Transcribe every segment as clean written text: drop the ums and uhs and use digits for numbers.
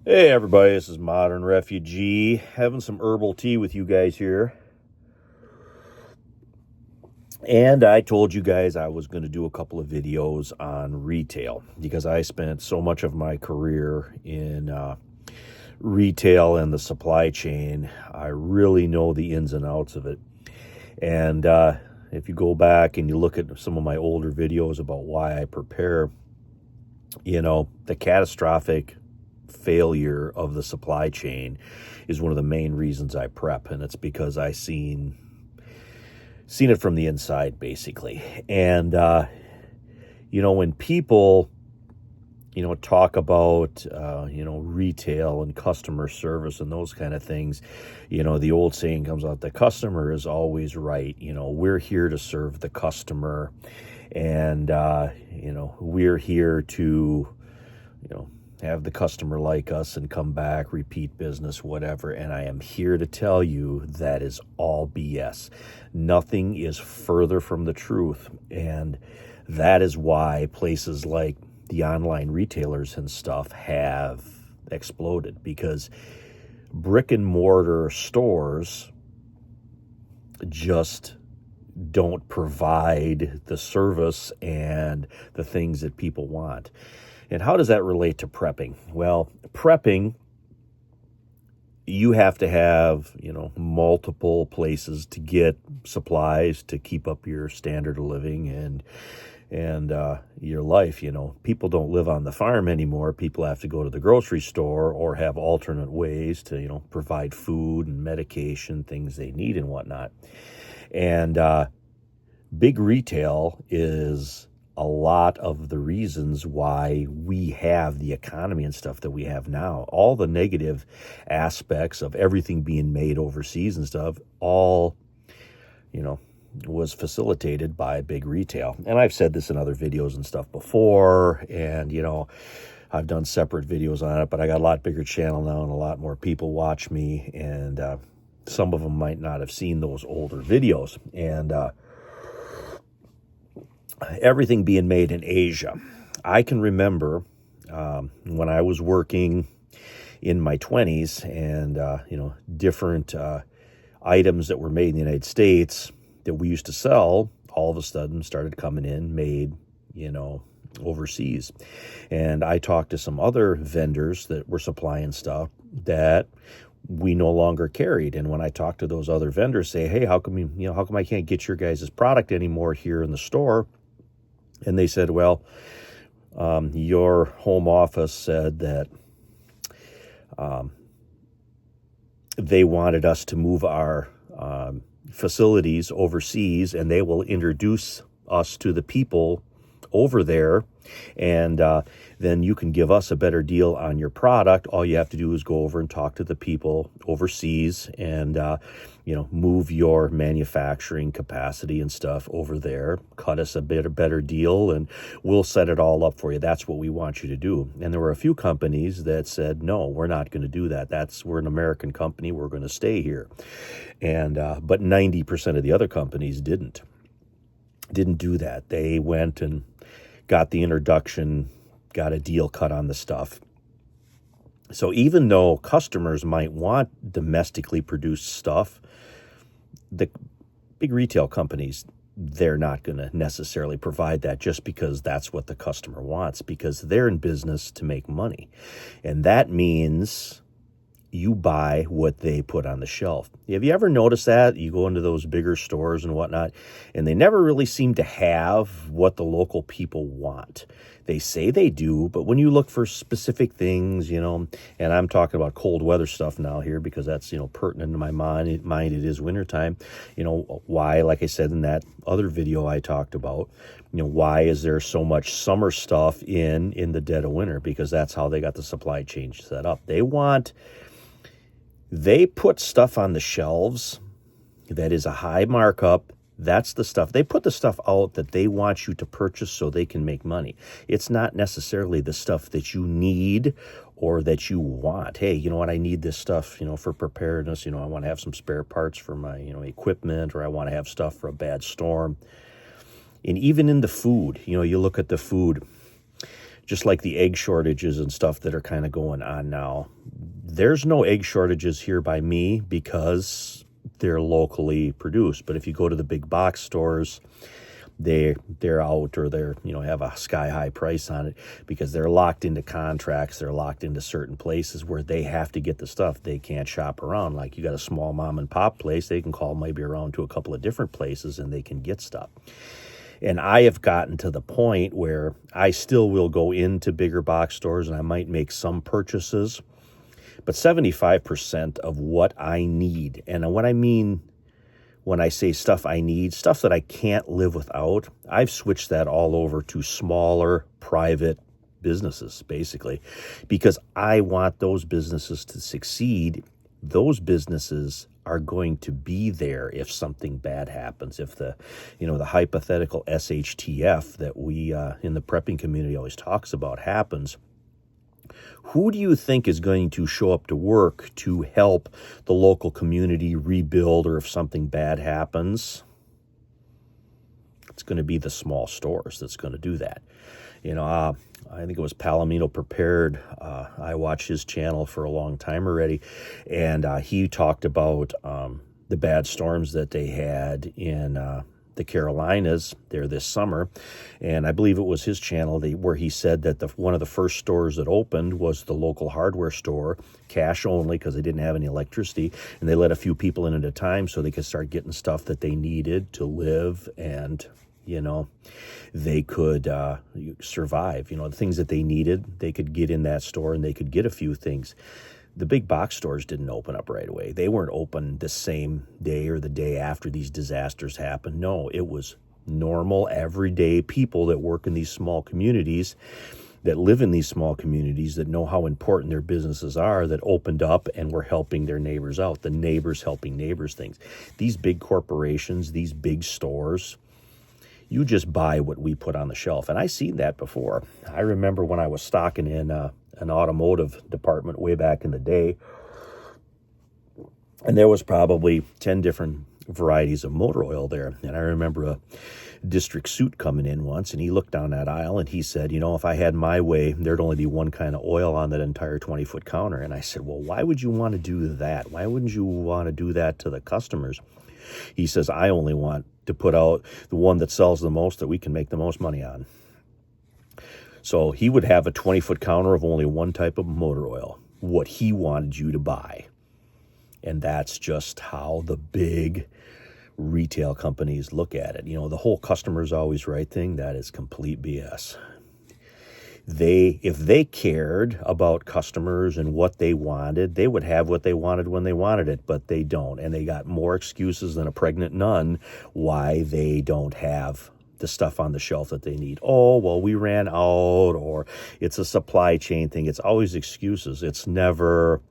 Hey everybody, this is Modern Refugee, having some herbal tea with you guys here. And I told you guys I was going to do a couple of videos on retail because I spent so much of my career in retail and the supply chain. I really know the ins and outs of it. And if you go back and you look at some of my older videos about why I prepare, the catastrophic failure of the supply chain is one of the main reasons I prep, and it's because I seen it from the inside, basically. And when people talk about retail and customer service and those kind of things, the old saying comes out: the customer is always right. We're here to serve the customer, and we're here to have the customer like us and come back, repeat business, whatever. And I am here to tell you that is all BS. Nothing is further from the truth. And that is why places like the online retailers and stuff have exploded, because brick and mortar stores just don't provide the service and the things that people want. And how does that relate to prepping? Well, prepping, you have to have, multiple places to get supplies to keep up your standard of living and your life. People don't live on the farm anymore. People have to go to the grocery store or have alternate ways to, provide food and medication, things they need and whatnot. And big retail is a lot of the reasons why we have the economy and stuff that we have now. All the negative aspects of everything being made overseas and stuff, all, was facilitated by big retail. And I've said this in other videos and stuff before, and, I've done separate videos on it, but I got a lot bigger channel now and a lot more people watch me, and some of them might not have seen those older videos. And everything being made in Asia. I can remember when I was working in my 20s and, different items that were made in the United States that we used to sell, all of a sudden started coming in made, overseas. And I talked to some other vendors that were supplying stuff that we no longer carried. And when I talked to those other vendors, say, hey, how come I can't get your guys' product anymore here in the store? And they said, well, your home office said that they wanted us to move our facilities overseas, and they will introduce us to the people over there, and then you can give us a better deal on your product. All you have to do is go over and talk to the people overseas and move your manufacturing capacity and stuff over there, cut us a better deal, and we'll set it all up for you. That's what we want you to do. And there were a few companies that said, no, we're not going to do that. We're an American company. We're going to stay here. And but 90% of the other companies didn't do that. They went and got the introduction, got a deal cut on the stuff. So even though customers might want domestically produced stuff, the big retail companies, they're not going to necessarily provide that just because that's what the customer wants, because they're in business to make money. And that means you buy what they put on the shelf. Have you ever noticed that? You go into those bigger stores and whatnot, and they never really seem to have what the local people want. They say they do, but when you look for specific things, and I'm talking about cold weather stuff now here because that's, pertinent to my mind. It is wintertime. Why, like I said in that other video I talked about, why is there so much summer stuff in the dead of winter? Because that's how they got the supply chain set up. They put stuff on the shelves that is a high markup. That's the stuff. They put the stuff out that they want you to purchase so they can make money. It's not necessarily the stuff that you need or that you want. Hey, you know what? I need this stuff, for preparedness. I want to have some spare parts for my, equipment, or I want to have stuff for a bad storm. And even in the food, you look at the food. just like the egg shortages and stuff that are kind of going on now. There's no egg shortages here by me because they're locally produced. But if you go to the big box stores, they're out, or they're, have a sky high price on it because they're locked into contracts. They're locked into certain places where they have to get the stuff. They can't shop around. Like, you got a small mom and pop place, they can call maybe around to a couple of different places and they can get stuff. And I have gotten to the point where I still will go into bigger box stores and I might make some purchases, but 75% of what I need, and what I mean when I say stuff I need, stuff that I can't live without, I've switched that all over to smaller private businesses, basically, because I want those businesses to succeed. Those businesses are going to be there if something bad happens. If the hypothetical SHTF that we in the prepping community always talks about happens, who do you think is going to show up to work to help the local community rebuild, or if something bad happens? It's going to be the small stores that's going to do that. I think it was Palomino Prepared. I watched his channel for a long time already, and he talked about the bad storms that they had in the Carolinas there this summer. And I believe it was his channel where he said that one of the first stores that opened was the local hardware store, cash only, because they didn't have any electricity, and they let a few people in at a time so they could start getting stuff that they needed to live, and they could survive. The things that they needed, they could get in that store, and they could get a few things. The big box stores didn't open up right away. They weren't open the same day or the day after these disasters happened. No, it was normal, everyday people that work in these small communities, that live in these small communities, that know how important their businesses are, that opened up and were helping their neighbors out. The neighbors helping neighbors things. These big corporations, these big stores, you just buy what we put on the shelf. And I seen that before. I remember when I was stocking in an automotive department way back in the day, and there was probably 10 different varieties of motor oil there. And I remember a district suit coming in once, and he looked down that aisle and he said, if I had my way, there'd only be one kind of oil on that entire 20-foot counter. And I said, well, why would you want to do that? Why wouldn't you want to do that to the customers? He says, I only want to put out the one that sells the most, that we can make the most money on. So he would have a 20-foot counter of only one type of motor oil, what he wanted you to buy. And that's just how the big retail companies look at it. The whole customer's always right thing, that is complete BS. If they cared about customers and what they wanted, they would have what they wanted when they wanted it, but they don't. And they got more excuses than a pregnant nun why they don't have the stuff on the shelf that they need. Oh, well, we ran out, or it's a supply chain thing. It's always excuses. It's never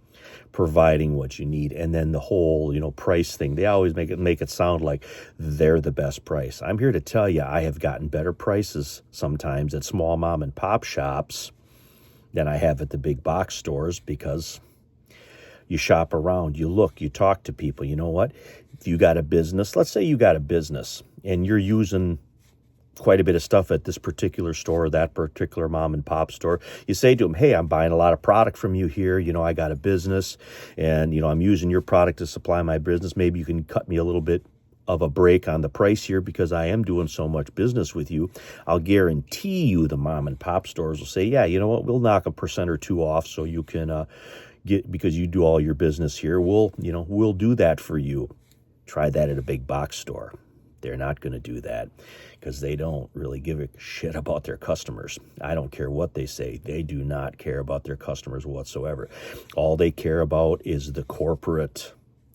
providing what you need. And then the whole, price thing, they always make it sound like they're the best price. I'm here to tell you, I have gotten better prices sometimes at small mom and pop shops than I have at the big box stores, because you shop around, you look, you talk to people. You know what? If you got a business, let's say you got a business and you're using quite a bit of stuff at this particular store or that particular mom and pop store, you say to them, hey, I'm buying a lot of product from you here. I got a business, and, I'm using your product to supply my business. Maybe you can cut me a little bit of a break on the price here because I am doing so much business with you. I'll guarantee you the mom and pop stores will say, yeah, you know what, we'll knock 1% or 2% off so you can because you do all your business here. We'll do that for you. Try that at a big box store. They're not going to do that because they don't really give a shit about their customers. I don't care what they say. They do not care about their customers whatsoever. All they care about is the corporate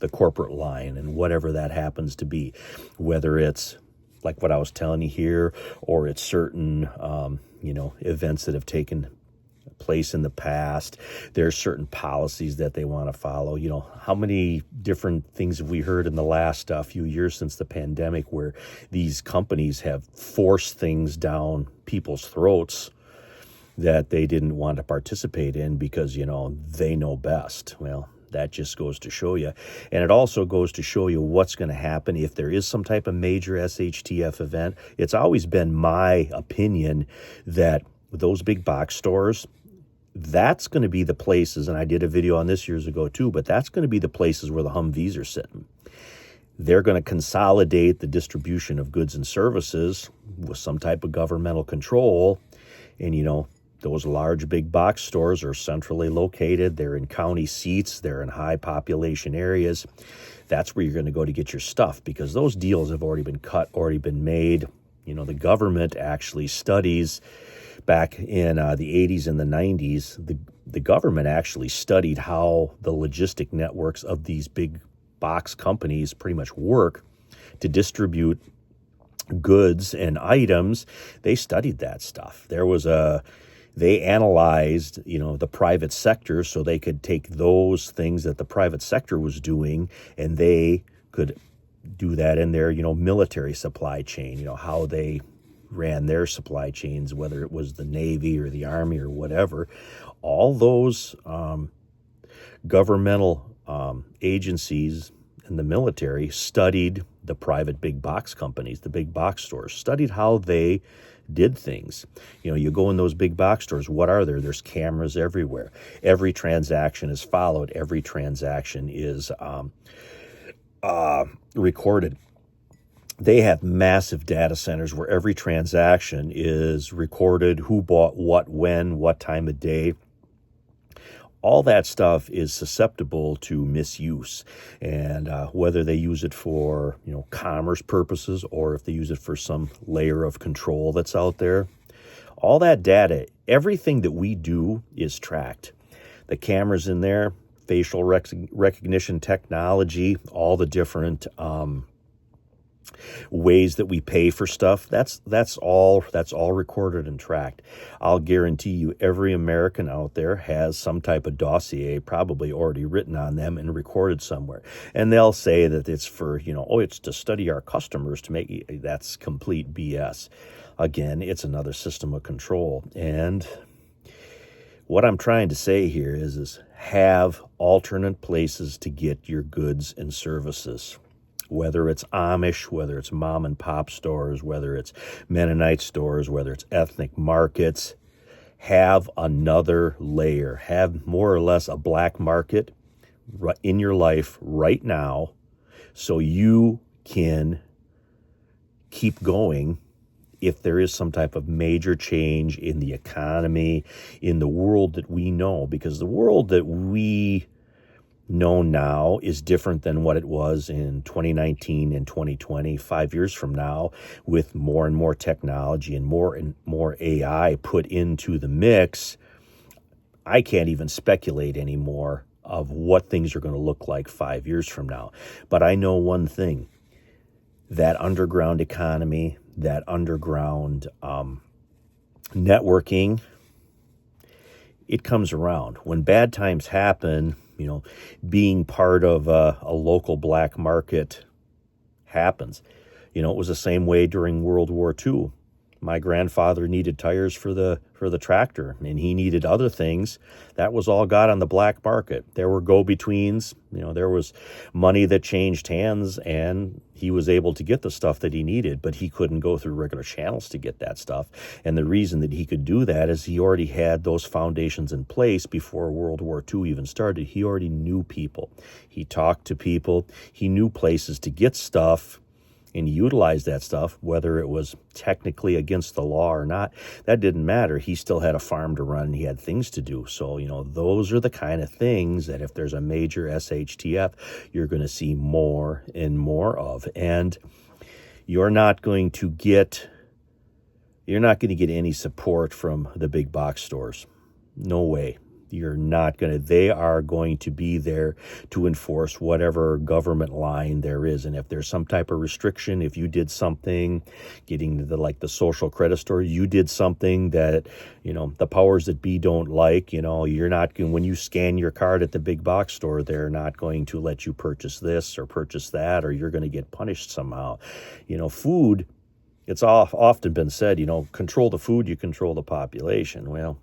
line, and whatever that happens to be, whether it's like what I was telling you here, or it's certain, events that have taken place in the past. There's certain policies that they want to follow. How many different things have we heard in the last few years since the pandemic where these companies have forced things down people's throats that they didn't want to participate in because, they know best. Well, that just goes to show you. And it also goes to show you what's going to happen if there is some type of major SHTF event. It's always been my opinion that those big box stores, that's going to be the places, and I did a video on this years ago too, but that's going to be the places where the Humvees are sitting. They're going to consolidate the distribution of goods and services with some type of governmental control. And, those large big box stores are centrally located. They're in county seats. They're in high population areas. That's where you're going to go to get your stuff, because those deals have already been cut, already been made. The government actually studies back in the 80s and the 90s. The government actually studied how the logistic networks of these big box companies pretty much work to distribute goods and items. They studied that stuff. They analyzed, the private sector, so they could take those things that the private sector was doing, and they could do that in their, military supply chain, how they ran their supply chains, whether it was the Navy or the Army or whatever. All those governmental agencies in the military studied the private big box companies, the big box stores, studied how they did things. You go in those big box stores, what are there? There's cameras everywhere. Every transaction is followed. Every transaction is recorded. They have massive data centers where every transaction is recorded, who bought what, when, what time of day. All that stuff is susceptible to misuse, and whether they use it for commerce purposes or if they use it for some layer of control that's out there, all that data, everything that we do is tracked. The cameras in there, facial recognition technology, all the different ways that we pay for stuff, that's all recorded and tracked. I'll guarantee you every American out there has some type of dossier probably already written on them and recorded somewhere. And they'll say that it's for, it's to study our customers to make. That's complete BS. Again, it's another system of control. And what I'm trying to say here is have alternate places to get your goods and services. Whether it's Amish, whether it's mom and pop stores, whether it's Mennonite stores, whether it's ethnic markets, have another layer. Have more or less a black market in your life right now so you can keep going if there is some type of major change in the economy, in the world that we know. Because the world that we know now is different than what it was in 2019 and 2020, 5 years from now, with more and more technology and more AI put into the mix. I can't even speculate anymore of what things are going to look like 5 years from now. But I know one thing, that underground economy, that underground networking, it comes around. When bad times happen, being part of a local black market happens. It was the same way during World War II. My grandfather needed tires for the tractor, and he needed other things. That was all got on the black market. There were go-betweens. There was money that changed hands, and he was able to get the stuff that he needed, but he couldn't go through regular channels to get that stuff. And the reason that he could do that is he already had those foundations in place before World War II even started. He already knew people. He talked to people. He knew places to get stuff and utilize that stuff, whether it was technically against the law or not. That didn't matter. He still had a farm to run. He had things to do. So, those are the kind of things that if there's a major SHTF, you're going to see more and more of. And you're not going to get any support from the big box stores. No way. They are going to be there to enforce whatever government line there is. And if there's some type of restriction, if you did something, getting to the social credit store, you did something that, the powers that be don't like, you're not going, when you scan your card at the big box store, they're not going to let you purchase this or purchase that, or you're going to get punished somehow. Food, it's often been said, control the food, you control the population. Well,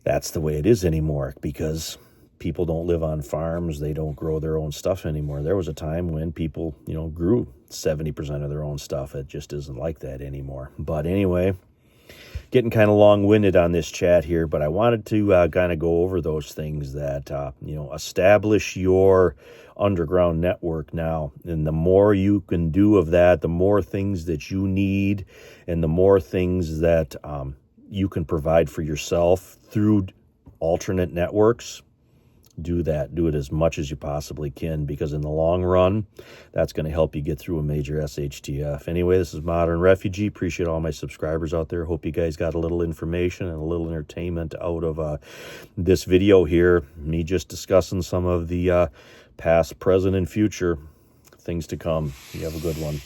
that's the way it is anymore, because people don't live on farms. They don't grow their own stuff anymore. There was a time when people, grew 70% of their own stuff. It just isn't like that anymore. But anyway, getting kind of long-winded on this chat here, but I wanted to kind of go over those things that, establish your underground network now. And the more you can do of that, the more things that you need and the more things that you can provide for yourself through alternate networks. Do that. Do it as much as you possibly can, because in the long run, that's going to help you get through a major SHTF. Anyway, this is Modern Refugee. Appreciate all my subscribers out there. Hope you guys got a little information and a little entertainment out of this video here. Me just discussing some of the past, present, and future things to come. You have a good one.